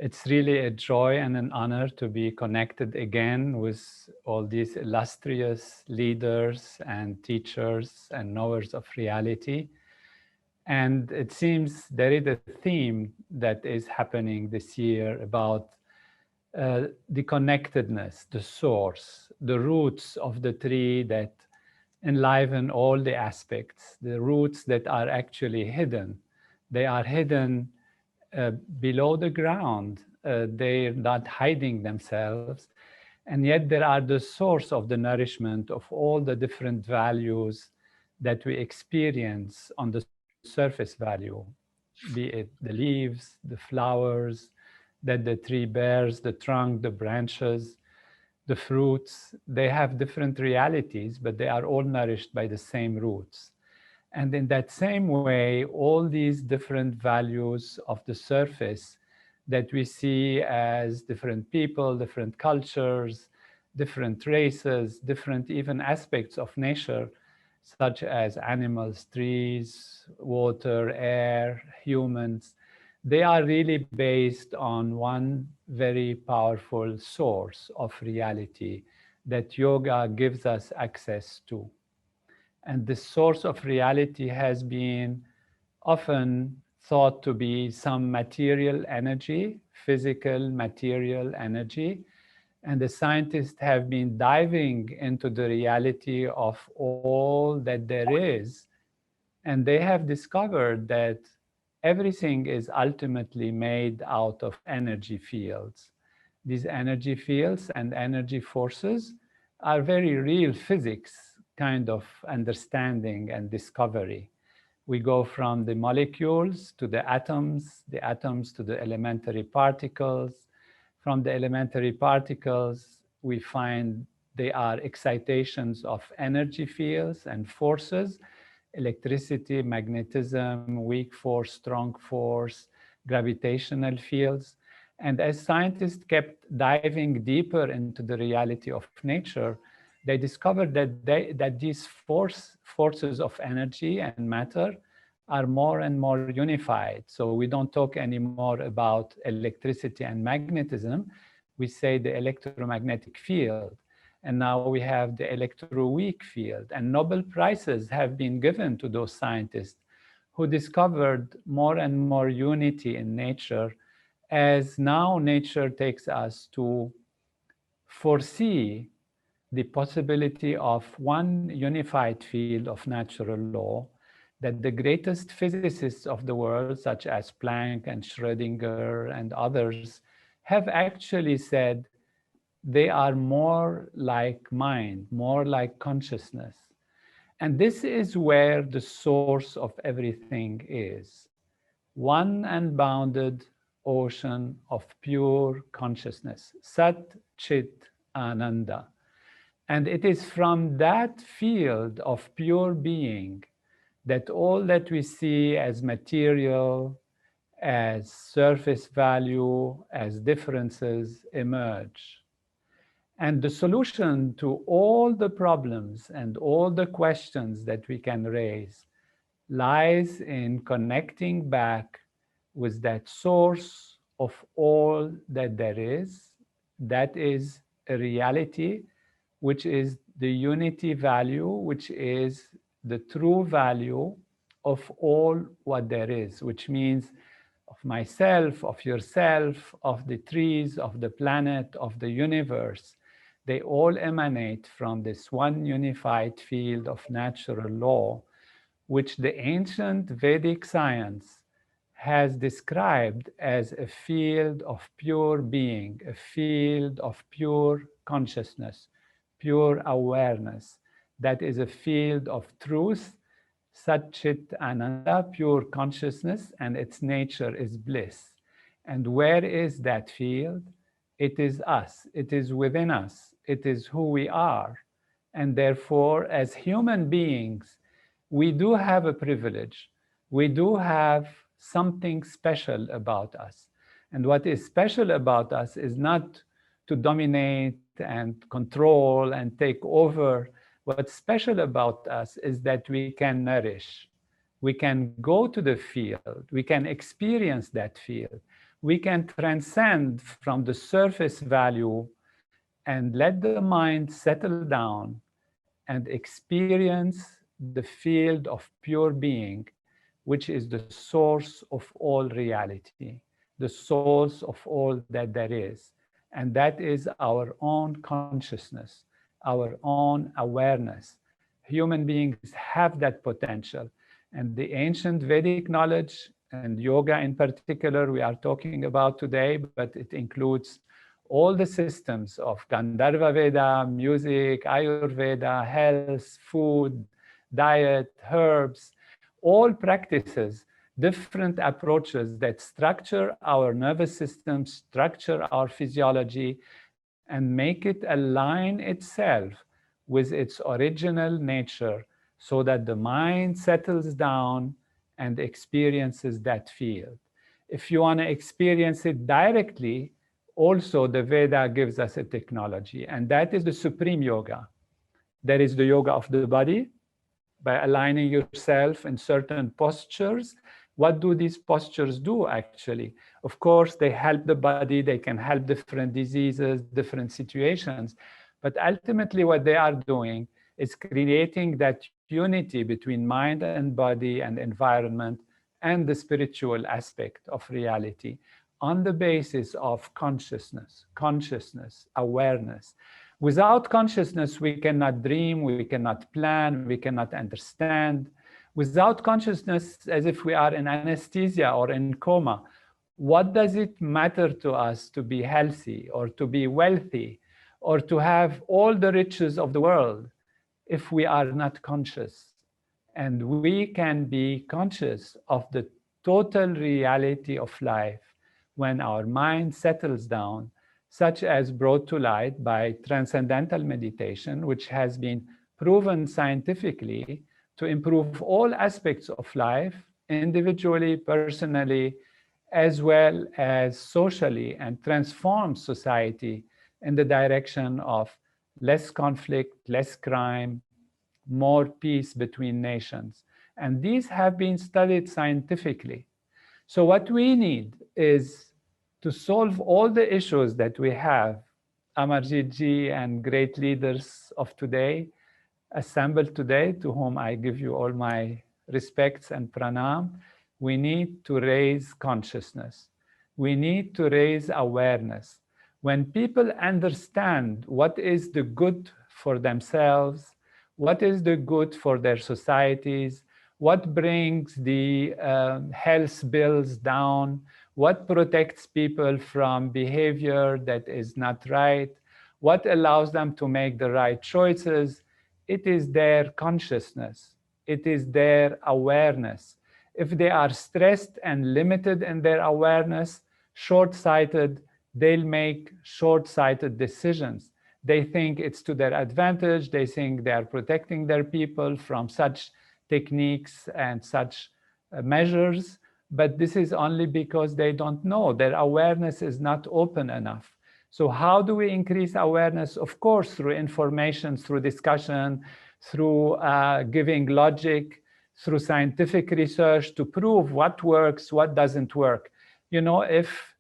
It's really a joy and an honor to be connected again with all these illustrious leaders and teachers and knowers of reality. And it seems there is a theme that is happening this year about the connectedness, the source, the roots of the tree that enliven all the aspects, the roots that are actually hidden. They are hidden below the ground. They're not hiding themselves. And yet they are the source of the nourishment of all the different values that we experience on the surface value, be it the leaves, the flowers that the tree bears, the trunk, the branches, the fruits. They have different realities, but they are all nourished by the same roots. And in that same way, all these different values of the surface that we see as different people, different cultures, different races, different even aspects of nature, such as animals, trees, water, air, humans, they are really based on one very powerful source of reality that yoga gives us access to. And the source of reality has been often thought to be some material energy, physical material energy. And the scientists have been diving into the reality of all that there is. And they have discovered that everything is ultimately made out of energy fields. These energy fields and energy forces are very real physics kind of understanding and discovery. We go from the molecules to the atoms to the elementary particles. From the elementary particles, we find they are excitations of energy fields and forces, electricity, magnetism, weak force, strong force, gravitational fields. And as scientists kept diving deeper into the reality of nature, they discovered that these forces of energy and matter are more and more unified. So we don't talk anymore about electricity and magnetism. We say the electromagnetic field. And now we have the electroweak field. And Nobel Prizes have been given to those scientists who discovered more and more unity in nature, as now nature takes us to foresee the possibility of one unified field of natural law that the greatest physicists of the world, such as Planck and Schrödinger and others, have actually said they are more like mind, more like consciousness. And this is where the source of everything is. One unbounded ocean of pure consciousness, Sat Chit Ananda. And it is from that field of pure being that all that we see as material, as surface value, as differences emerge. And the solution to all the problems and all the questions that we can raise lies in connecting back with that source of all that there is. That is a reality, which is the unity value, which is the true value of all what there is, which means of myself, of yourself, of the trees, of the planet, of the universe. They all emanate from this one unified field of natural law, which the ancient Vedic science has described as a field of pure being, a field of pure consciousness, pure awareness. That is a field of truth, Sat Chit Ananda, pure consciousness, and its nature is bliss. And where is that field? It is us, it is within us, it is who we are. And therefore, as human beings, we do have a privilege. We do have something special about us. And what is special about us is not to dominate and control and take over. What's special about us is that we can nourish. We can go to the field. We can experience that field. we can transcend from the surface value and let the mind settle down and experience the field of pure being, which is the source of all reality, the source of all that there is. And that is our own consciousness, our own awareness. Human beings have that potential. And the ancient Vedic knowledge and yoga in particular, we are talking about today, but it includes all the systems of Gandharva Veda, music, Ayurveda, health, food, diet, herbs, all practices, different approaches that structure our nervous system, structure our physiology, and make it align itself with its original nature so that the mind settles down and experiences that field. If you want to experience it directly, also the Veda gives us a technology, and that is the supreme yoga. That is the yoga of the body, by aligning yourself in certain postures. What do these postures do actually? Of course, they help the body, they can help different diseases, different situations, but ultimately what they are doing is creating that unity between mind and body and environment and the spiritual aspect of reality on the basis of consciousness, awareness. Without consciousness, we cannot dream, we cannot plan, we cannot understand. Without consciousness, as if we are in anesthesia or in coma, what does it matter to us to be healthy or to be wealthy or to have all the riches of the world if we are not conscious? And we can be conscious of the total reality of life when our mind settles down, such as brought to light by transcendental meditation, which has been proven scientifically to improve all aspects of life, individually, personally, as well as socially, and transform society in the direction of less conflict, less crime, more peace between nations. And these have been studied scientifically. So what we need is to solve all the issues that we have. Amarjit Ji and great leaders of today assembled today, to whom I give you all my respects and pranam. We need to raise consciousness. We need to raise awareness. When people understand what is the good for themselves, what is the good for their societies, what brings the health bills down, what protects people from behavior that is not right, what allows them to make the right choices, it is their consciousness, it is their awareness. If they are stressed and limited in their awareness, short-sighted, they'll make short-sighted decisions. They think it's to their advantage, they think they are protecting their people from such techniques and such measures, but this is only because they don't know. Their awareness is not open enough. So how do we increase awareness? Of course, through information, through discussion, through giving logic, through scientific research to prove what works, what doesn't work. You know, if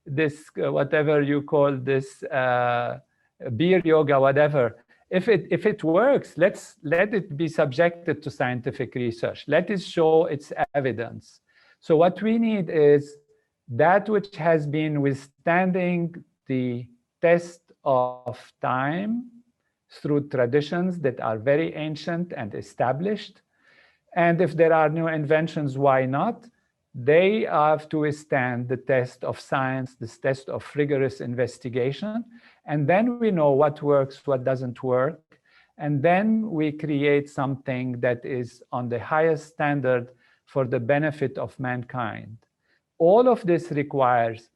this, whatever you call this, beer yoga, whatever, if it works, let it be subjected to scientific research. Let it show its evidence. So what we need is that which has been withstanding the test of time through traditions that are very ancient and established. And if there are new inventions, why not? They have to withstand the test of science, this test of rigorous investigation. And then we know what works, what doesn't work. And then we create something that is on the highest standard for the benefit of mankind. All of this requires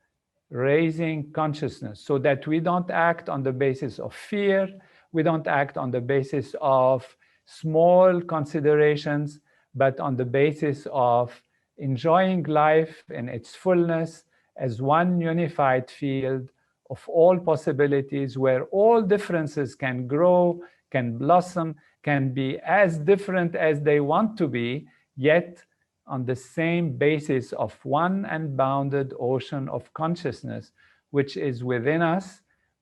raising consciousness so that we don't act on the basis of fear, we don't act on the basis of small considerations, but on the basis of enjoying life in its fullness as one unified field of all possibilities where all differences can grow, can blossom, can be as different as they want to be, yet on the same basis of one unbounded ocean of consciousness, which is within us,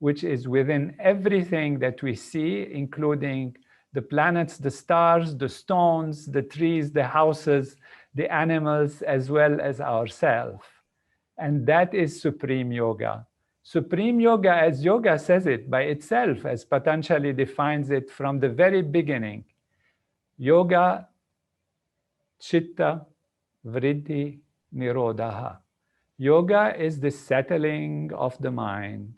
which is within everything that we see, including the planets, the stars, the stones, the trees, the houses, the animals, as well as ourselves. And that is Supreme Yoga. Supreme Yoga, as yoga says it by itself, as Patanjali defines it from the very beginning, Yoga Chitta Vriddhi Nirodha. Yoga is the settling of the mind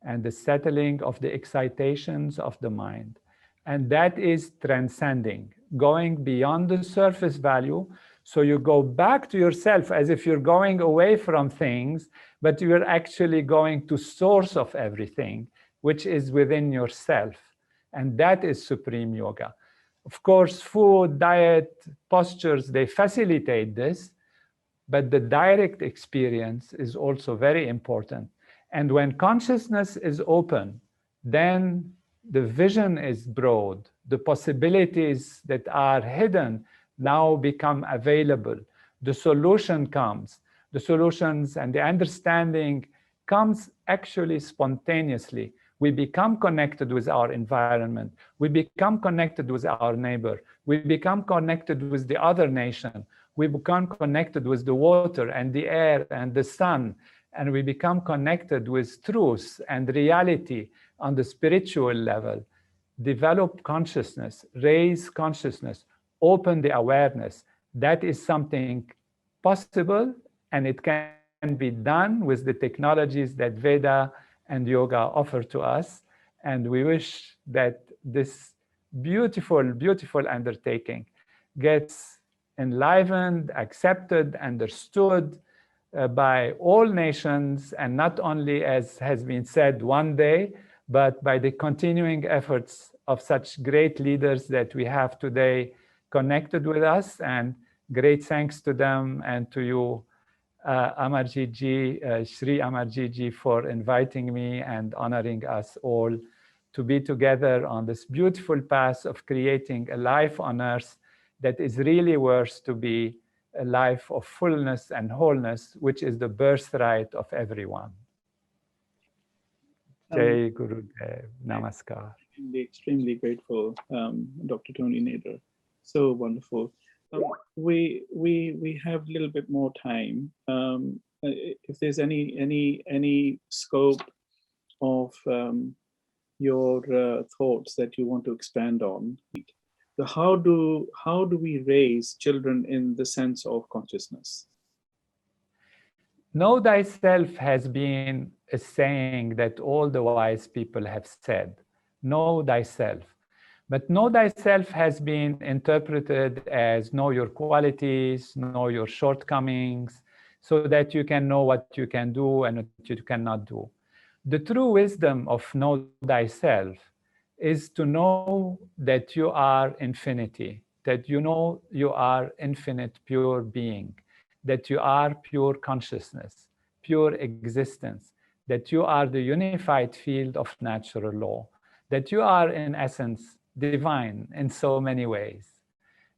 and the settling of the excitations of the mind. And that is transcending, going beyond the surface value. So you go back to yourself as if you're going away from things, but you're actually going to source of everything, which is within yourself. And that is Supreme Yoga. Of course, food, diet, postures, they facilitate this, but the direct experience is also very important. And when consciousness is open, then the vision is broad. The possibilities that are hidden now become available. The solution comes. The solutions and the understanding comes actually spontaneously. We become connected with our environment. We become connected with our neighbor. We become connected with the other nation. We become connected with the water and the air and the sun. And we become connected with truth and reality on the spiritual level. Develop consciousness, raise consciousness, open the awareness. That is something possible, and it can be done with the technologies that Veda and yoga offer to us. And we wish that this beautiful, beautiful undertaking gets enlivened, accepted, understood by all nations, and not only, as has been said, one day, but by the continuing efforts of such great leaders that we have today connected with us. And great thanks to them and to you, Amarjit Ji, Sri Amarjit Ji, for inviting me and honoring us all to be together on this beautiful path of creating a life on earth that is really worth to be a life of fullness and wholeness, which is the birthright of everyone. Jai Gurudev, Namaskar. I'm extremely grateful, Dr. Tony Nader. So wonderful. We have a little bit more time. If there's any scope of your thoughts that you want to expand on, how do we raise children in the sense of consciousness? Know thyself has been a saying that all the wise people have said. Know thyself. But know thyself has been interpreted as know your qualities, know your shortcomings, so that you can know what you can do and what you cannot do. The true wisdom of know thyself is to know that you are infinity, that you know you are infinite pure being, that you are pure consciousness, pure existence, that you are the unified field of natural law, that you are in essence divine in so many ways.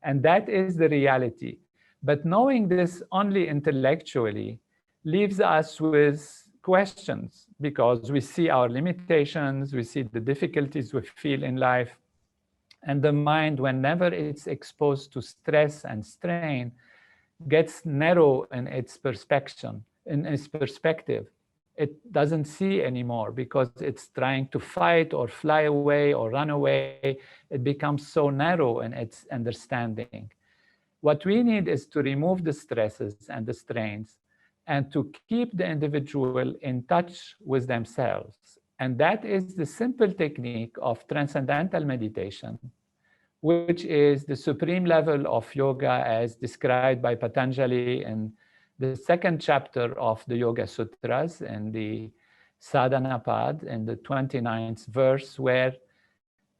And that is the reality. But knowing this only intellectually leaves us with questions, because we see our limitations, we see the difficulties we feel in life. And the mind, whenever it's exposed to stress and strain, gets narrow in its perspective. It doesn't see anymore because it's trying to fight or fly away or run away. It becomes so narrow in its understanding. What we need is to remove the stresses and the strains and to keep the individual in touch with themselves. And that is the simple technique of transcendental meditation, which is the supreme level of yoga as described by Patanjali in the second chapter of the Yoga Sutras, in the Sadhana Pad, in the 29th verse, where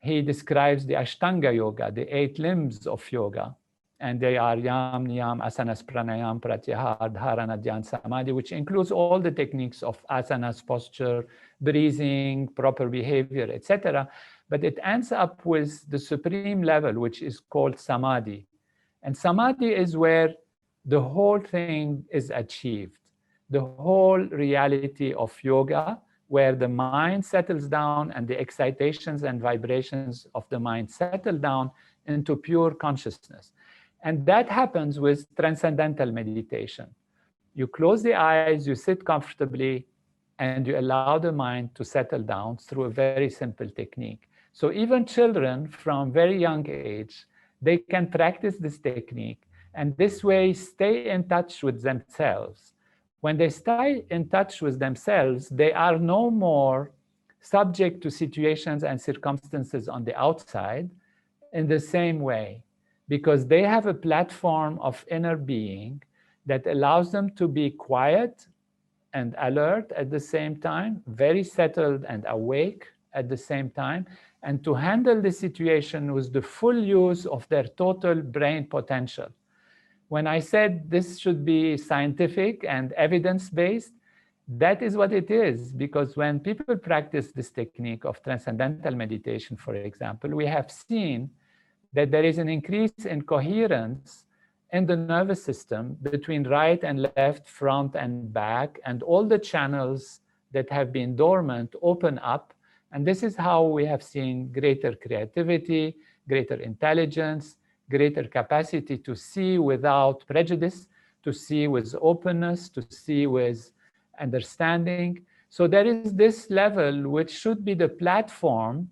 he describes the Ashtanga Yoga, the 8 limbs of yoga. And they are Yam, Niyam, Asanas, Pranayam, Pratyahar, Dharana, Dhyan, Samadhi, which includes all the techniques of asanas, posture, breathing, proper behavior, etc. But it ends up with the supreme level, which is called Samadhi. And Samadhi is where the whole thing is achieved. The whole reality of yoga, where the mind settles down and the excitations and vibrations of the mind settle down into pure consciousness. And that happens with transcendental meditation. You close the eyes, you sit comfortably, and you allow the mind to settle down through a very simple technique. So even children from very young age, they can practice this technique and this way stay in touch with themselves. When they stay in touch with themselves, they are no more subject to situations and circumstances on the outside in the same way, because they have a platform of inner being that allows them to be quiet and alert at the same time, very settled and awake at the same time, and to handle the situation with the full use of their total brain potential. When I said this should be scientific and evidence-based, that is what it is, because when people practice this technique of transcendental meditation, for example, we have seen that there is an increase in coherence in the nervous system between right and left, front and back, and all the channels that have been dormant open up. And this is how we have seen greater creativity, greater intelligence, greater capacity to see without prejudice, to see with openness, to see with understanding. So there is this level which should be the platform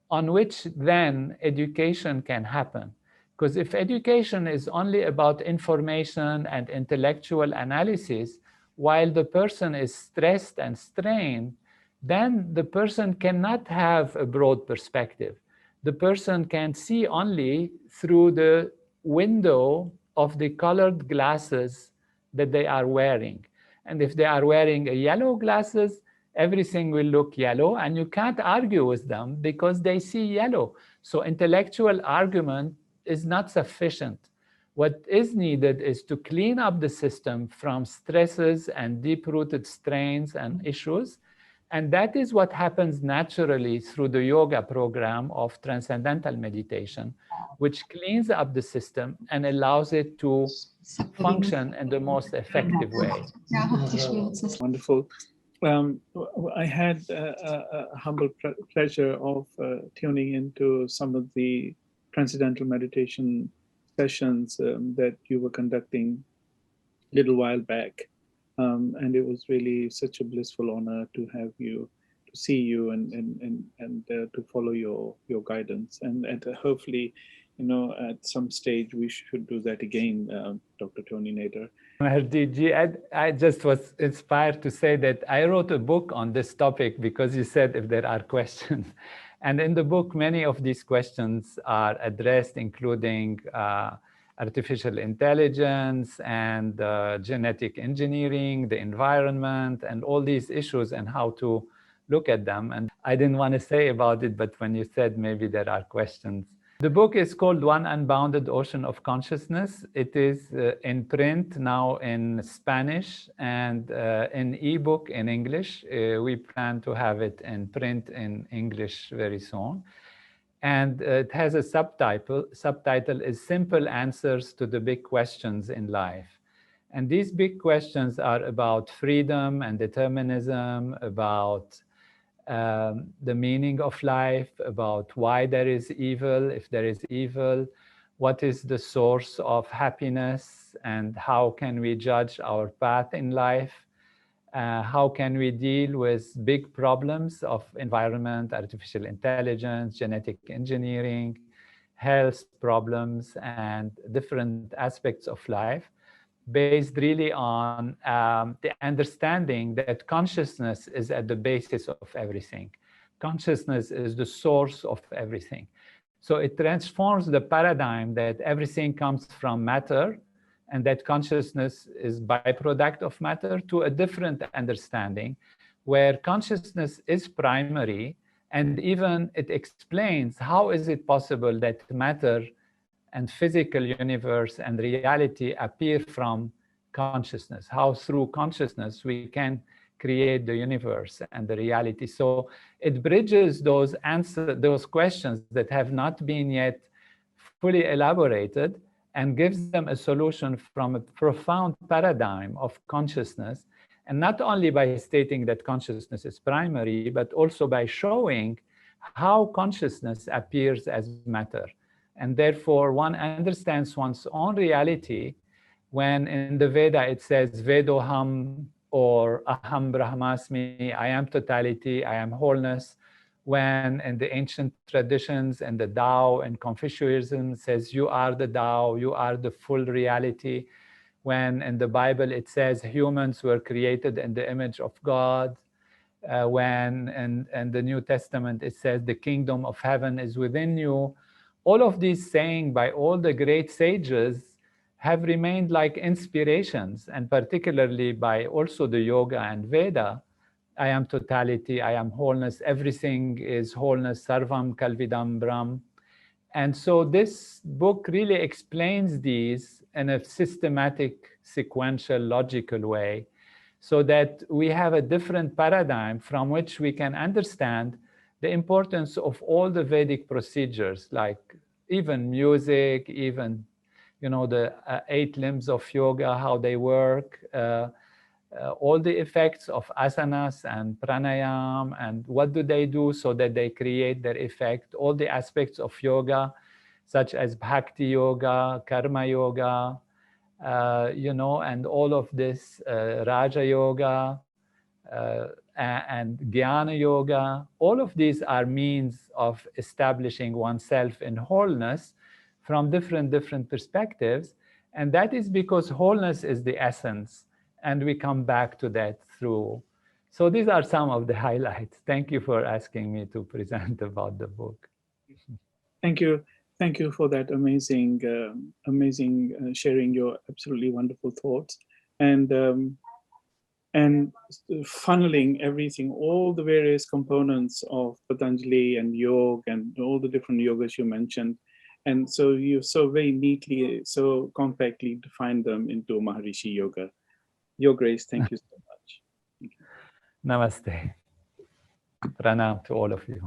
on which then education can happen. Because if education is only about information and intellectual analysis, while the person is stressed and strained, then the person cannot have a broad perspective. The person can see only through the window of the colored glasses that they are wearing. And if they are wearing a yellow glasses, everything will look yellow, and you can't argue with them because they see yellow. So intellectual argument is not sufficient. What is needed is to clean up the system from stresses and deep-rooted strains and issues. And that is what happens naturally through the yoga program of transcendental meditation, which cleans up the system and allows it to function in the most effective way. Wonderful. I had a humble pleasure of tuning into some of the transcendental meditation sessions that you were conducting a little while back. And it was really such a blissful honor to have you, to see you and to follow your guidance. And hopefully, you know, at some stage we should do that again, Dr. Tony Nader. Mahardiji, I just was inspired to say that I wrote a book on this topic because you said if there are questions. And in the book, many of these questions are addressed, including artificial intelligence and genetic engineering, the environment, and all these issues and how to look at them. And I didn't want to say about it, but when you said maybe there are questions. The book is called One Unbounded Ocean of Consciousness. It is in print now in Spanish and in ebook in English. We plan to have it in print in English very soon. And it has a subtitle. Subtitle is Simple Answers to the Big Questions in Life. And these big questions are about freedom and determinism, about the meaning of life, about why there is evil, if there is evil, what is the source of happiness, and how can we judge our path in life, how can we deal with big problems of environment, artificial intelligence, genetic engineering, health problems, and different aspects of life, based really on the understanding that consciousness is at the basis of everything. Consciousness is the source of everything. So it transforms the paradigm that everything comes from matter and that consciousness is byproduct of matter to a different understanding where consciousness is primary, and even it explains how is it possible that matter and physical universe and reality appear from consciousness, how through consciousness we can create the universe and the reality. So it bridges those questions that have not been yet fully elaborated, and gives them a solution from a profound paradigm of consciousness, and not only by stating that consciousness is primary, but also by showing how consciousness appears as matter. And therefore, one understands one's own reality when in the Veda it says Vedoham or Aham Brahmasmi, I am totality, I am wholeness. When in the ancient traditions and the Tao and Confucianism says you are the Tao, you are the full reality. When in the Bible it says humans were created in the image of God. When in the New Testament it says the kingdom of heaven is within you. All of these sayings by all the great sages have remained like inspirations, and particularly by also the yoga and Veda. I am totality, I am wholeness, everything is wholeness, sarvam kalvidam brahm. And so this book really explains these in a systematic, sequential, logical way, so that we have a different paradigm from which we can understand the importance of all the Vedic procedures, like even music, even the 8 limbs of yoga, how they work, all the effects of asanas and pranayam, and what do they do so that they create their effect, all the aspects of yoga, such as bhakti yoga, karma yoga, and all of this raja yoga and jnana yoga. All of these are means of establishing oneself in wholeness from different perspectives. And that is because wholeness is the essence. And we come back to that through. So these are some of the highlights. Thank you for asking me to present about the book. Thank you. Thank you for that amazing sharing your absolutely wonderful thoughts, and funneling everything, all the various components of Patanjali and yoga and all the different yogas you mentioned. And so you so very neatly, so compactly defined them into Maharishi Yoga. Your Grace, thank you so much. Namaste. Pranam to all of you.